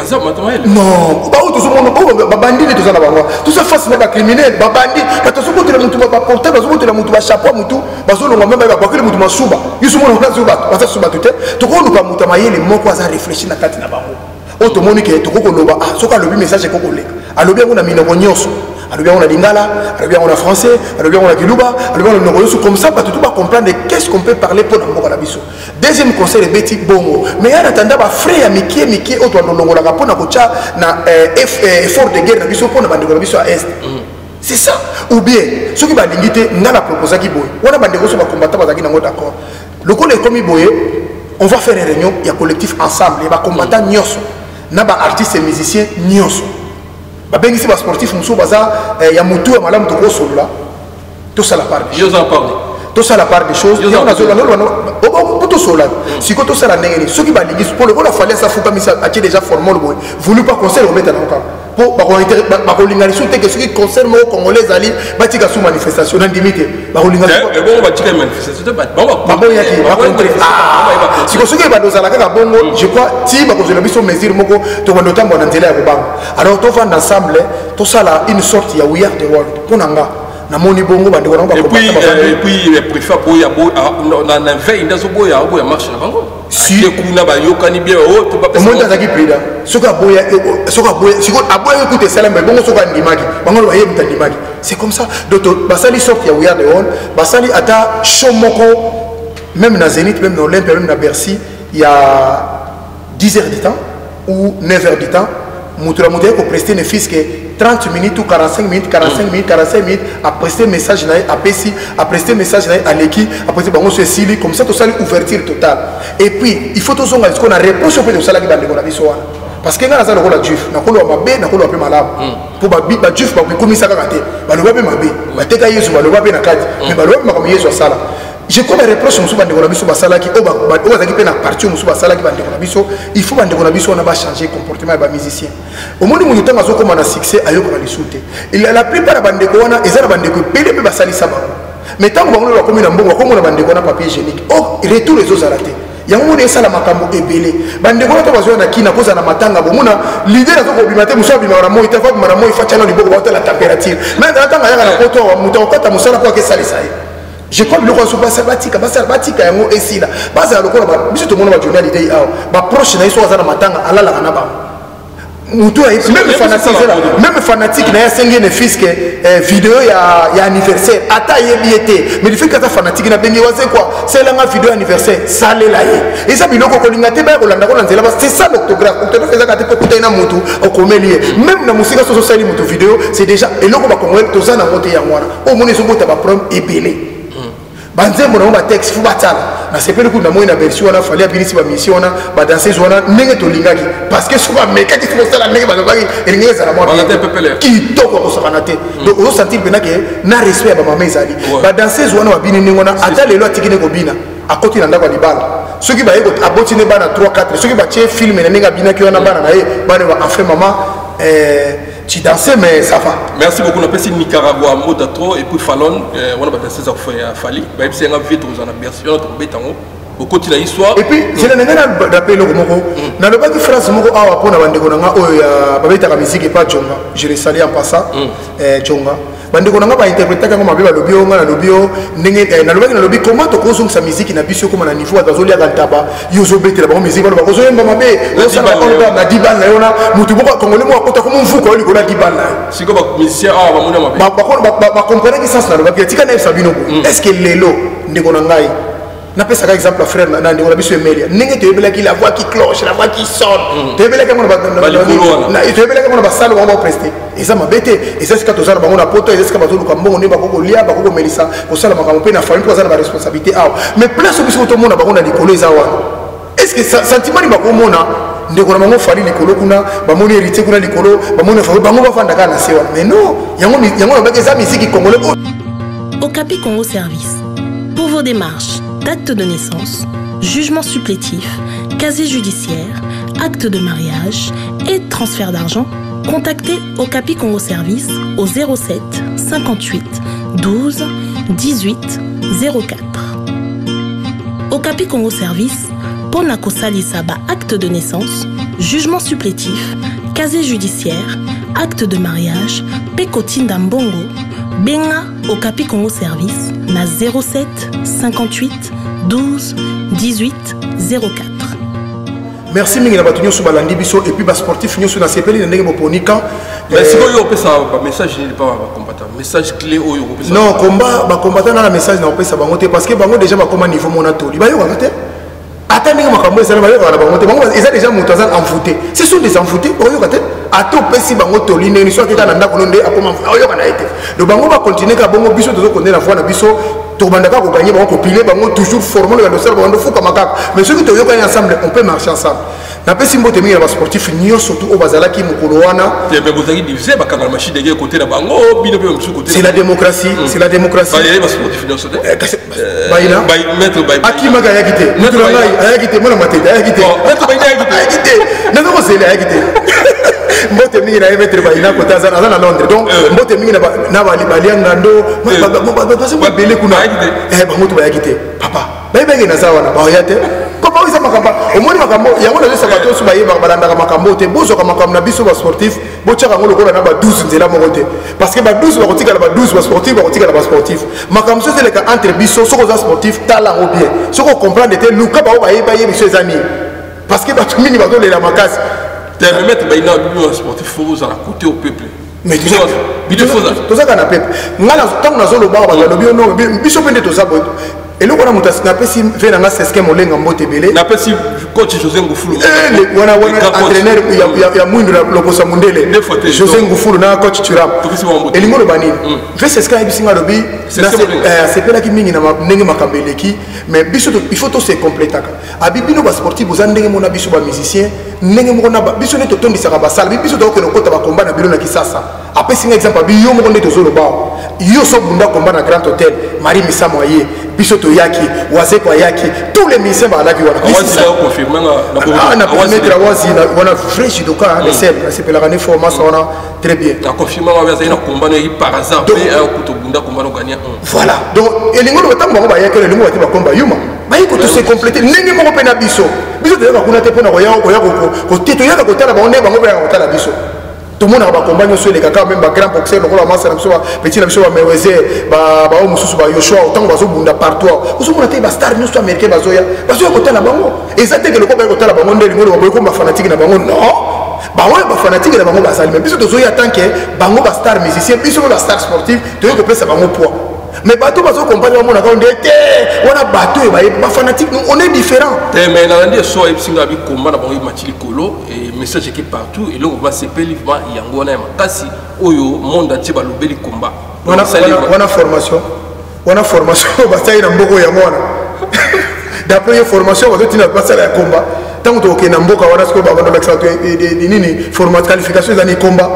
A: ça maïel
B: non ba tout ce monde ba bandit tout ça là tout ça face na ba criminel ba bandit ba tout ce monde la mutu ba porter ba zo la mutu ba chapeau mutu ba zo longa même ba kwa mutu masuba yusu monde na zuba ba suba tout to ko luka mutu maïel moko za réfléchir na kati na bango auto monique to ko loba ah soka lobi message ko koleka alobi on a minoko nyonso alobi on a lingala alobi on a français alobi on a kiluba alobi on a noroyo comme ça pas tout pas comprendre qu'est-ce qu'on peut parler pour mboka la biso deuxième conseil de Betty Bongo mais en attendant ba frère Mickey auto ndongo la kapona ko cha na effort de guerre na biso pour na bandeko la biso à est c'est ça ou bien ceux qui ba lingité na la proposer qui boy on a bandeko so ba combattant ba zaki nango d'accord le collègue comme boy on va faire une réunion il y a collectif ensemble et ba combattant nyonso na ba artiste et musicien nyonso ba bengisi ba sportif muso baza ya mutu ya malamu to ko solo tout ça la part
A: je vous en parle
B: tout ça la part des choses il y a on a solo no tout solo si ko tout ça la ndenge ceux qui ba lingisi pour le fallait ça fuka misa a déjà formé le boy voulu pas conseil remettre dans cas pour ba ko lingaliso te que ce qui concerne au congolais ali ba tika sous manifestation na limite ba ko lingaliso
A: bon ba tika manifestation ba
B: bon yaki ba contre si ko soki ba dozala kaka bongo je crois ti ba ko zela biso mesure moko to bando tambo na nzela ya kobango alors to vendre ensemble tout ça là une sorte ya we are the world ponanga na moni bongo bande ko namba
A: et puis les préfets boya na veille ndazo boya marche na bango si kuna ba yokani bien o to ba
B: monde azaki prida soka boya siko aboya écoute salam bongo soka ndimaki bango ba yemta ndimaki c'est comme ça donc basali sorte ya we are the world basali ata shomoko même na Zénith même dans Olympia même na Bercy il y a 10 heures du temps ou 9 heures du temps mutura mutura ko prester ne fils que 30 minutes ou 45 minutes à prester message à Pessi à prester message à l'équipe à prester bango sur Sili comme ça tout ça ouverture totale et puis il faut tout ça qu'on a réponse au fait de ça là qui va de la biso parce que ngana za lokola juif na kolo mabe na kolo pe malabu pour ba juif ba komisa kaka te ba loba pe mabe ba teka yesu ba loba pe na kati mais ba loba comme yesu sala je crois que les reproches musu bande kona biso basala ki oba zaki pe na partie musu basala ki bande kona biso il faut bande kona biso na ba changer comportement ba musicien au monde mu tanga zo comme na succès ayoko na lisute la plupart bande kona ezala bande ko pele pe basali saba mais tant que ba komi na mbongo ko mo na bande kona papier hygiénique oh retour les autres arrêtés yango ne sala makambo ebele bande kona to bazo na kina koza na matanga bomuna l'idée na zo ko bimate musa bima na moi itafa bima na moi fa chana liboko ba la température mais na tanga yaka na poto wa muta okata musala kwa ke salisa je crois que le roi soit sabbatique yango esila basa lokola ba biso to mona ba journal idée ba proche na iso azana matanga alala kana ba mutu même fanatique na ya senge ne fils que vidéo ya anniversaire ata yebiete mais il fait que ta fanatique na bengi waze quoi c'est la vidéo anniversaire sale la ye et ça biloko ko linga te ba ko landa ko nzela c'est ça l'orthographe on te fait ça ka te ko na mutu o komelie même na musika so sali mutu vidéo c'est déjà eloko ba ko ngwe to za na moto ya ngwana o moni so bota ba problème ebele banzembo na ba texte fu batala na sepeli ku na moi na version na fallait abilisi ba mission na ba danser zona ndenge to lingaki parce que souvent meka ki faut sala ndenge ba baki ndenge za la moi ki toko ko sala te donc on sentir bena que na respect ba mama ezali ba danser zona ba bini ngona ata lelo atikine ko bina akoti na ndako libala ceux qui ba yeko aboti ne bana 3 4 ceux qui ba tie film na ndenge bina ki wana bana na ye bana ba enfin maman tu danses mais ça va.
A: Merci beaucoup. On a passé Nicaragua, Modato et puis Fallon. On a passé ça à Fali. C'est un vite aux version notre bétango. Au continue l'histoire.
B: Et puis c'est la nana d'appel au Moko. Dans le bas de France Moko a pour la bande konanga o ya babeta la musique et pas Jonga. Je les salue en passant. Jonga. Bande konanga ba interpréter comme ma beba lobio nga na lobio ndenge na lobaki na lobi comment to kozong sa musique na biso comme na niveau azoli ya taba yozo bete la musique ba kozo yemba mabe o sa ba on na diban na yona mutu boko congolais mo akota comme mvuko oli ko na diban na
A: si ko ba musicien ba mona mabe
B: ba comprendre que sens na lobaki tika na sabino est-ce que lelo ndeko na ngai na pesa ka exemple frère na ndeko na biso emelia ndenge to yebela ki la voix qui cloche la voix qui sonne to yebela ka mo na to yebela ka mo na ba sala mo prester et ça m'a bêté et ça c'est quand on a bango na poto et c'est quand on a bango ne bango lia bango melisa ko sala makambo pe na famille pour ça na responsabilité ah mais place au biso to mona bango na likolo ezawa est-ce que sentiment ni bango mona ndeko na bango fali likolo kuna ba moni hérité kuna likolo ba moni fa bango ba fanda kana sewa mais non yango na ba za musique congolais
D: Okapi Congo Service pour vos démarches d'acte de naissance, jugement supplétif, casier judiciaire, acte de mariage et transfert d'argent. Contactez Okapi Congo Service au 07 58 12 18 04. Okapi Congo Service, pour la Saba acte de naissance, jugement supplétif, casier judiciaire, acte de mariage, Pécotine d'Ambongo, Benga Okapi Congo Service, na 07 58 12 18 04.
B: Merci mingi na batunyo su balandi biso et puis ba sportif nyo su na sepeli na ndenge moponika
A: merci ko yo pesa ba message ni pas ba combattant message clé o yo pesa
B: non combat ba combattant na message na pesa bango te parce que bango déjà ba comment niveau monatoli ba yo ka te ata ndenge makambo ezala ba yo ka na bango te bango eza déjà moto azan envoûté ce sont des envoûtés ba yo ka te ato pesi bango toli ndenge soit que na ndako ndé akoma yo ka na été donc bango ba continuer ka bango biso tozo connaître la foi na biso to bandaka ko gagner bango copiler bango toujours former le dossier bango fuka makaka mais ceux qui to yo ka ensemble on peut marcher ensemble na pesi mbote mingi na ba sportif nyo surtout au bazalaki mukolo wana
A: te be bozaki diviser ba kanga machine de côté na bango bino be msu côté
B: c'est la démocratie c'est la démocratie
A: ba yé ba sportif nyo sote
B: ba ina
A: ba maître ba
B: akima ga yakite maître ngai ayakite mona matete ayakite
A: maître ba
B: ayakite na ko sele ayakite mbote mingi na maître ba ina ko taza na Londres donc mbote mingi na ba libalianga ndo ba se ba bele kuna ba moto ba yakite papa ba bege na zawana ba yate comment ils makamba au moins makambo yango na lesa bato su ba yeba balanda makambo te bozo ka makambo na biso ba sportif bo tshaka ngolo ko na ba 12 nzela mo te parce que ba 12 ba kotika ba 12 ba sportif ba kotika ba sportif makambo c'est le cas entre biso soko za sportif tala o bien soko comprendre te luka ba ba yeba biso ezani parce que ba tumini ba to la makasi
A: te mettre ba ina bi sportif faut za côté au peuple
B: mais tout ça kana peuple ngala tant na zolo ba ba lobi no biso pende to za boto et le voilà mutas na pesi vena nga seske molenga mbote belé
A: na pesi coach José Ngufulu
B: le wana entraîneur ya mwindu la kosa mundele José Ngufulu na coach Turam et lingolo banini fait seske ya bisinga lobi c'est pela ki mingi na ndenge makambeleki mais biso il faut to se compléter abibino ba sportif boza ndenge mona biso ba musicien ndenge mona biso ne to tondisa ka basala biso to ko kota ba combat na biro na kisasa après singa exemple bi yo mo nde to zolo ba yo so bunda combat na Grand Hôtel Marie Missa Moye biso to yaki waze kwa yaki tous les musiciens ba la vie wana
A: wazi la confirmer
B: na permettre wazi wana vrai judoka c'est la année formation wana très bien
A: na confirmer wazi na combat no par hasard mais kuto bunda combat no gagner
B: voilà donc elingo no tambo ba yaki elingo ba combat yuma ba yiko to se compléter ndenge mo pe na biso biso to kuna te pona ko ya ko teto ya ko tala ba onde ba ngo ba ko tala biso tout le monde a accompagné sur les caca même grand boxeur le rôle masse petit na biso ba meweze ba mususu ba Yoshua autant bazo bunda partout oso mona te ba star nous américain bazoya ko tala bango exactement le ko ba ko tala bango ndeli ngo ba ko ba fanatique na bango non ba ouais ba fanatique na bango ba sali mais biso tozoya tant que bango ba star musicien biso ba star sportif to yo ko pesa bango poids mais bateau bazo compagnie mon account était on a bateau ba fanatique on est différent
A: mais na ndi so epsinga bi combat na bango matili kolo et message qui partout et là on va s'appeler yango na makasi oyo monde ati ba lobeli combat
B: on a formation on a formation bataille na mboko ya mwana d'après une formation on doit passer la combat tant que na mboka wana siko ba bando l'excellent nini format qualification za ni combat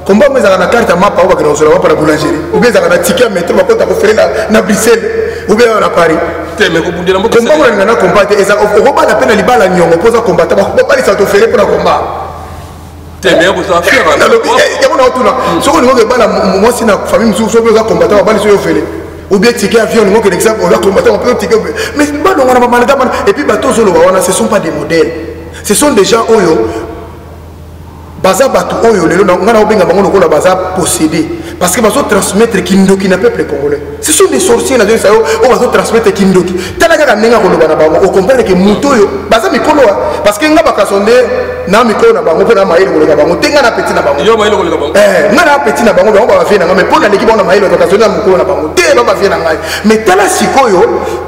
B: mais ça na carte map au bakina osala para boulangerie ou bien ça na ticket métro ba kota ko faire na Bruxelles ou bien na Paris
A: teme ko bundela mboka
B: combat on na combat et ça on va la peine libala nyongo posa combattant ba pas ça to faire pour la combat
A: teme ko ça faire
B: ya mona otuna soko ni ko bala moi si na famille musu so besoin combattant ba bali so yo faire ou bien ticket avion ngo que exemple on va combattre on peut ticket mais ba donc on a malata et puis bateau solo wana ce sont pas des modèles ce sont des gens oyo baza bato oyo lelo ngana obenga bango lokola baza possédé parce que bazo transmettre kindoki na peuple congolais ce sont des sorciers na ça o bazo transmettre kindoki tala kaka nenga ko lobana bango o comprendre que muto yo baza mikolo parce que ngaba kasonde na mikolo na bango pona maïle ko leka bango tenga na petit na bango
A: yo maïle ko leka bango
B: ngana petit na bango bango ba vena mais pona leki bango maïle ko kasonde na mikolo na bango te ba vena ngai mais tala sikoyo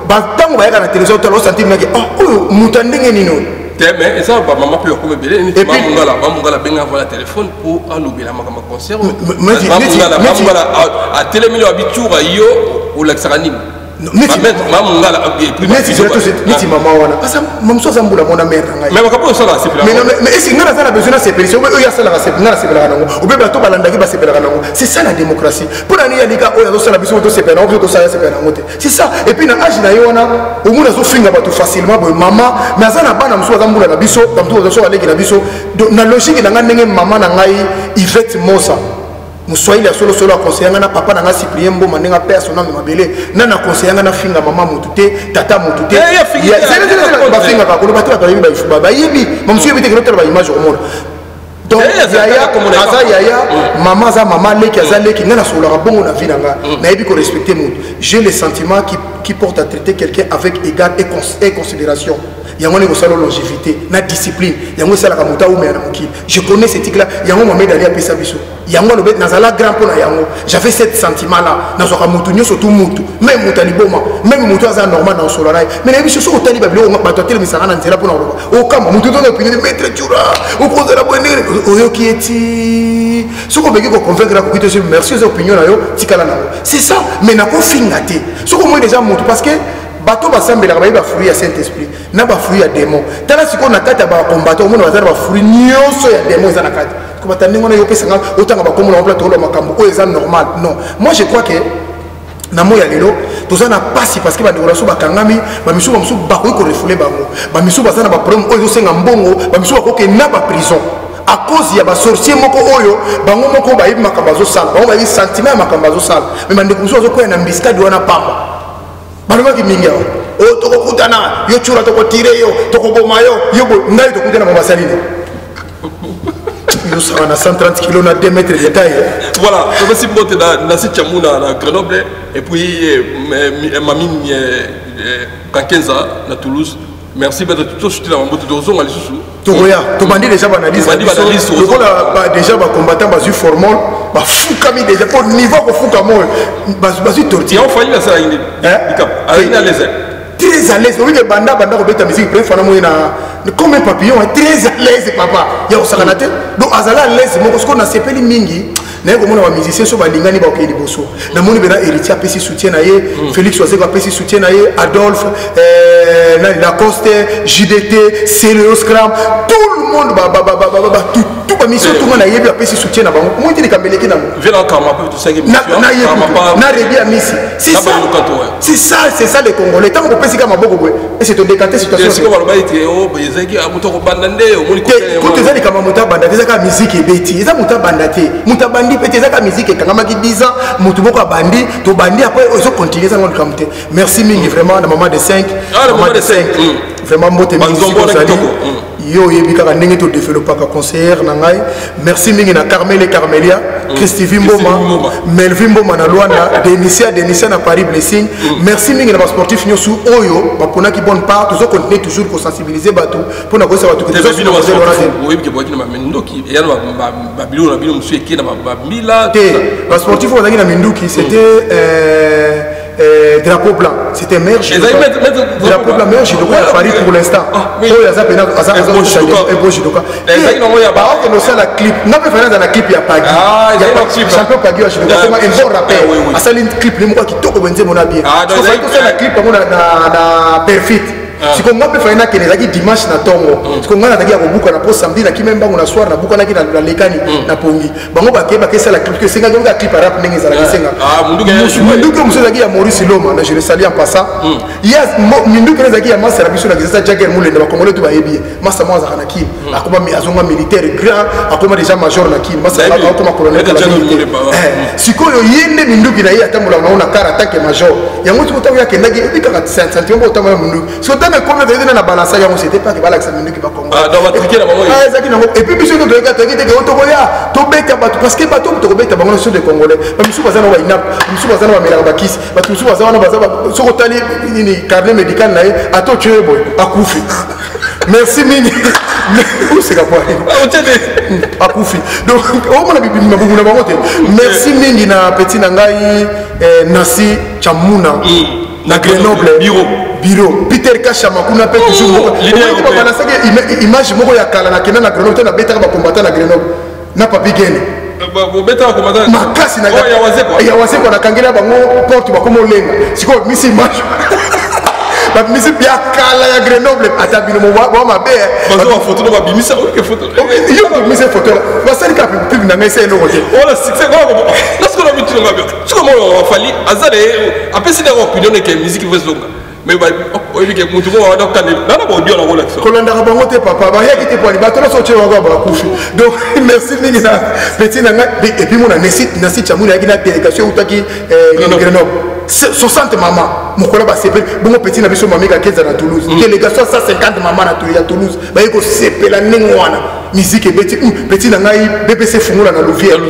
B: ba tango ba yaka na télévision tala o sentir na que oh muto ndenge nino
A: mais ça va maman peut comme belé ni mamungala benga voilà téléphone pour alobela makama concert mamungala a télémilio habitura yo ou l'axarani mais mamungala
B: mais si c'est maman wana parce que maman so zambula mona mère ngai
A: mais makapo ça là c'est
B: mais est-ce que ngana ça la besoin de séparation ou ya ça la ngana sepela nango ou bien bato balanda ki ba sepela nango c'est ça la démocratie pour ani ya lika oya zo sala biso to sepela nango to sala sepela nango c'est ça et puis na âge na yo wana au moins zo finga bato facilement boy maman mais ça na bana muso zambula na biso bato zo so aleki na biso na logique na ngane maman na ngai Yvette Mosa Moussoïli a solo a conseillé na papa na Cyprien Mboma nenga personnel mabele na na conseillé na finga maman mutute tata mutute c'est ba finga ka ko ba tata yibi ba yibi monsieur yibi te ba image au monde donc yaya maman za maman leki azaleki na solo ra bongo na vie nga na yibi ko respecter monde j'ai le sentiment qui porte à traiter quelqu'un avec égard et considération yango ne kosala longévité na discipline yango sala ka muta ou na mokili je connais ce tic là yango mohamed ali apesa biso yango lo bet nazala grand pona yango j'avais cet sentiment là nazoka mutu nyoso tout mutu même mutali boma même mutu aza normal na solo rai mais na biso so otali ba bilo ba totel misanga na nzela pona o kama mutu to na opinion maître Djura o poser la bonne oyo qui eti soko beki ko convaincre ko kito merci aux opinions na yo tikala na c'est ça mais na ko fingate soko moi déjà mutu parce que bato basambela ba ba fruit ya Saint-Esprit na ba fruit ya démon tala siko na kata ba combattre au monde bazala ba fruit nyonso ya démon za na kata ko batandi ngona yo pesa nga otanga ba komola en plat to lo makambo o eza normal non moi je crois que na moya lelo toza na pasi parce que ba ndikola so bakangami ba misu ba misu ba ko refouler bango ba misu bazana ba problème oyo senga mbongo ba misu ba ko ke na ba prison à cause ya ba sorcier moko oyo bango moko ba yibi makambazo sala bango ba yibi sentiment makambazo sala mais bandeko so ko na mbiskadi wana pamba balobaki mingi awa o tokokutana yo tshura tokotire yo tokoboma yo ngai tokutana mabasalini yo sara na 130 kg na 2 mètres de taille
A: voilà merci beaucoup na site Chamuna na Grenoble et puis mamine Kankenza na Toulouse merci beaucoup tout ce que la moto d'ozon ali susu
B: tokoya tobandi déjà banalise lokola déjà ba combattant bazu formol ba fukami déjà pour niveau ko fukamo bazu tortille
A: on failli la ça indi dikap à l'aise
B: très à l'aise oui que banda ko beta musique préféré moi na comme un papillon très à l'aise papa ya osakanate donc azala à l'aise moko ce qu'on a sepeli mingi na ko mona ba musicien so balingani ba okeli boso na moni bena héritier apesi soutien na ye Félix Oazeko apesi soutien na ye Adolphe Lacoste JDT Célio Scram tout le monde tout ba mission tout na yebi apesi soutien na bango moi tini kambeleki na
A: vela kama peu tout ça qui
B: na rebi amisi c'est ça les Congolais tant ko pesi kama boko et c'est to décanter situation
A: c'est comme ba ite o bezaki amuto ko bandande o moni
B: ko te zali kama muta banda tezaka musique ebeti eza muta bandate muta bandi peut ezaka musique kangama ki 10 ans mutu boko bandi to bandi après ozo continuer ça ngol kamte merci mingi vraiment na maman de 5 maman de 5 vraiment mbote mingi yo yebi kaka ndenge to développer ka conseiller na ngai merci mingi na Carmel et Carmelia Christy Vimboma Melvin Mboma na Luanda Denisia na Paris Blessing merci mingi na ba sportif nyosu oyo ba pona ki bonne part toujours continuer toujours pour sensibiliser bato pour na ko sa bato que toujours
A: oui que boki na mindoki et yana ba bilo na bilo monsieur ki na ba mila
B: ba sportif on a na mindoki c'était drapeau blanc. C'était maire judoka. Drapeau blanc, maire judoka à Paris pour l'instant. Oui, il y a un beau judoka. Et nous sommes la clip. Nous avons fait la clip, il y a Pagui. Il y a champion Pagui à judoka. C'est un bon rappel. À ça, une clip, les mots qui tombent au mon habillé. Parce que la clip, on a perfit. Si on a fait un qui dimanche na tongo, si on a fait un na poste samedi na qui même on a soir na buka na qui na lekani na pongi. Bango ba ke ça la clip que c'est un clip rap n'engi za la senga. Mindu que monsieur zaki ya Maurice Loma na je le salue en passant. Il y a mindu que zaki ya massa biso na kisa Jagger Moulin ba congolais tu ba yebi. Massa mo za kana ki. Akoma mi azonga militaire grand, akoma déjà major na ki. Massa ba akoma colonel. Si ko yo yende mindu ki na ya tamula na una kara tanke major. Yango tu ko ya kendaki ebika 5 bo tamula mindu. Mais comme vous avez dit dans la balance, c'était pas que voilà que ça minute qui va combattre. Ah, dans votre ticket là, et puis monsieur nous doit être que Otogoya, Tobeka parce que bateau Tobeka bango sur des Congolais. Monsieur Bazana wa inap, monsieur Bazana wa Melabakis, monsieur Bazana wa sur Otali ni carnet médical là, à toi tu es boy, à Koufi. Merci Mini. Où c'est quoi? À Koufi. Donc on a bibi na beaucoup na bango. Merci Mini na petit nangai Nasi Chamuna. Na Grenoble bureau Peter Kachama kuna pe toujours image moko ya kala na kena na Grenoble na beta ba combattant na Grenoble na papi gene
A: bo beta combattant
B: makasi na ya wase ko na kangela bango porte ba komo lenga siko misi image ba misi ya kala ya Grenoble atabino mo ba mabe
A: bazo ba photo ba bimisa ke photo
B: yo ba misi photo ba sali ka pub na ngai sai no kote
A: wala c'est quoi lorsque on a vu tout le monde c'est comment on fali azale après c'est leur opinion que musique veut zonga mais bah il que mutu ko wa dokane na ba audio na wala so
B: kolanda ka bango te papa ba yaki te poli ba to so chewa ba kufi donc merci mingi na petit na et puis mon na site chamuna yaki na délégation utaki Grenoble 60 maman mokola ba sepe bongo petit na biso mamika kenza na Toulouse délégation 150 maman na Toulouse ba yiko sepela ningwana musique beti petit na ngai BBC fungula na Louvière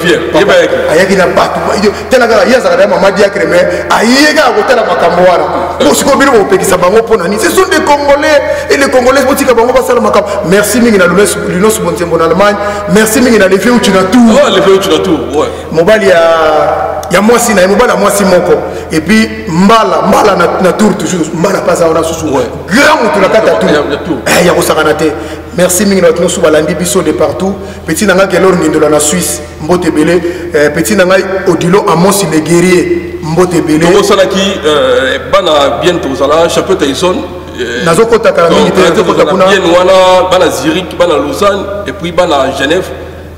B: ayaki na batu tena kala yaza ka mama dia kreme ayega akotala makambo wana bosiko bino bopekisa bango pona ni ce sont des Congolais et les Congolais botika bango basala makambo merci mingi na Lunos Bontembo en Allemagne merci mingi na Levé Utina Tour
A: Levé Utina Tour ouais
B: mobali ya mwasi na mobali ya mwasi moko et puis mbala na tour toujours mbala pas ça on a sous grand mutu na kata tour ya kosakana te merci mingi na tinosu balandi biso de partout petit nanga kelor ngindola na Suisse mbote belé petit nanga Odilo Amos le guerrier mbote belé
A: to sala ki bana bientôt sala champion Tyson
B: nazokota kala mingi te
A: kota kuna bien wana bana Zurich bana Lausanne et puis bana Genève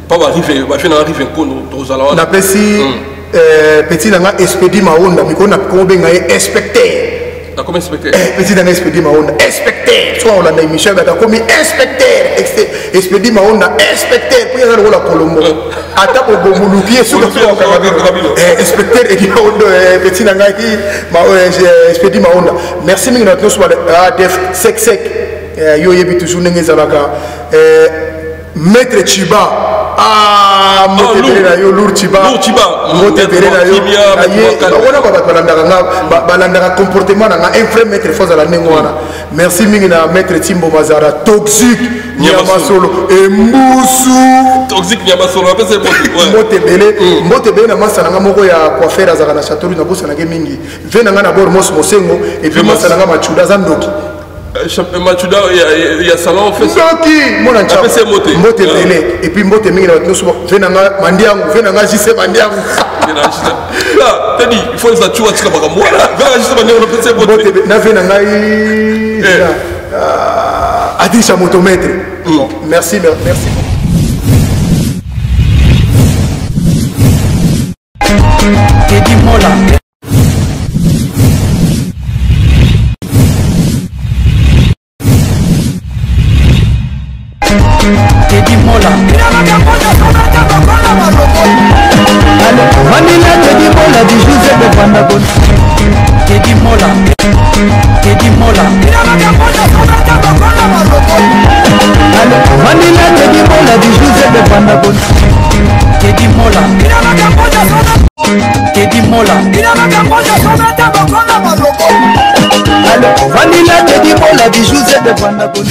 A: pas arriver va faire arriver kono to sala wana
B: na pesi petit nanga Expedi Maonda mikona ko benga inspecteur.
A: Comme inspecteur.
B: Petit nanga Expedi Maonda inspecteur. Soit on l'a émission ba comme inspecteur. Expedi Maonda inspecteur pour aller la Colombo. Ata ko bomuluki sur inspecteur et petit nanga qui Expedi Maonda. Merci mingi notre soit ADF sec yo yebi toujours nenge zalaka maître Chiba mote berena yo lourd Chiba mote berena yo on a balandaka comportement na un vrai maître force la nengwana merci mingi na maître Timbo Mazara toxique nyama solo et mbusu
A: toxique nyama solo après c'est
B: mote bele na masana nga moko ya coiffeur azaka na château na bosa na mingi vena nga na bor mos mosengo et puis masana nga machuda zandoki
A: Machuda il y a salon fait
B: ça qui mon ancha
A: c'est moté
B: belé et puis moté mingi na tnoso venanga mandiangu venanga jise mandiangu
A: là t'as dit il faut ça tu vois tu pas comme moi venanga jise mandiangu on fait moté
B: na venanga Adisha motomètre merci
C: Kedi Mola Kedi Mola Vanilla Kedi Mola di José de Pandagon Kedi Mola Vanilla Kedi Mola di José de Pandagon Kedi Mola Vanilla Kedi Mola di José de Pandagon